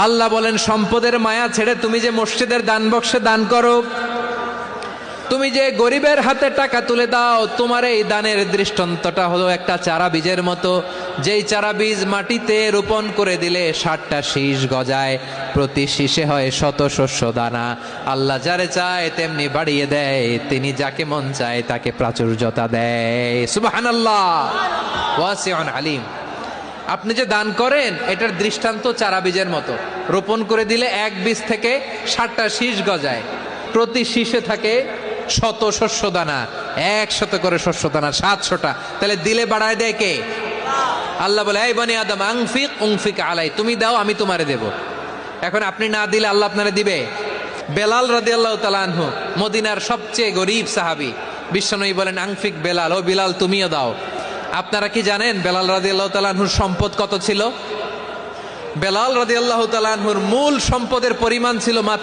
আল্লাহ বলেন, সম্পদের মায়া ছেড়ে তুমি যে মসজিদের দান বক্সে দান করো, তুমি যে গরিবের হাতে টাকা তুলে দাও, তোমার এই দানের দৃষ্টান্তটা হলো একটা চারা বীজের মতো। যেই চারা বীজ মাটিতে রোপণ করে দিলে 60টা শীষ গজায়, প্রতি শীষে হয় শত শস্য দানা। আল্লাহ যারে চায় তেমনি বাড়িয়ে দেয়, তিনি যাকে মন চায় তাকে প্রাচুর্যতা দেয়। সুবহানাল্লাহ, ওয়াসিউন আলিম। আপনি যে দান করেন এটার দৃষ্টান্ত চারা বীজের মতো, রোপণ করে দিলে এক বীজ থেকে 60টা শীষ গজায়, প্রতি শীষে থাকে শত শস্য দানা, 100 করে শস্য দানা, 700টা। তাহলে দিলে বাড়ায় দেয় কে? আল্লাহ বলে, এই বনি আদম আনফিক উনফিক আলাই, তুমি দাও আমি তোমারে দেব। এখন আপনি না দিলে আল্লাহ আপনারে দিবে? বেলাল রাদিয়াল্লাহু তাআলা আনহু, মদিনার সবচেয়ে গরীব সাহাবী, বিশ্বনবী বলেন, আনফিক বেলাল, ও বেলাল তুমিও দাও। আপনারা কি জানেন বেলাল রাদিয়াল্লাহু তাআলা আনহুর সম্পদ কত ছিল? বেলাল রাদিয়াল্লাহু তাআলা আনহুর মূল সম্পদের পরিমাণ ছিল মাত্র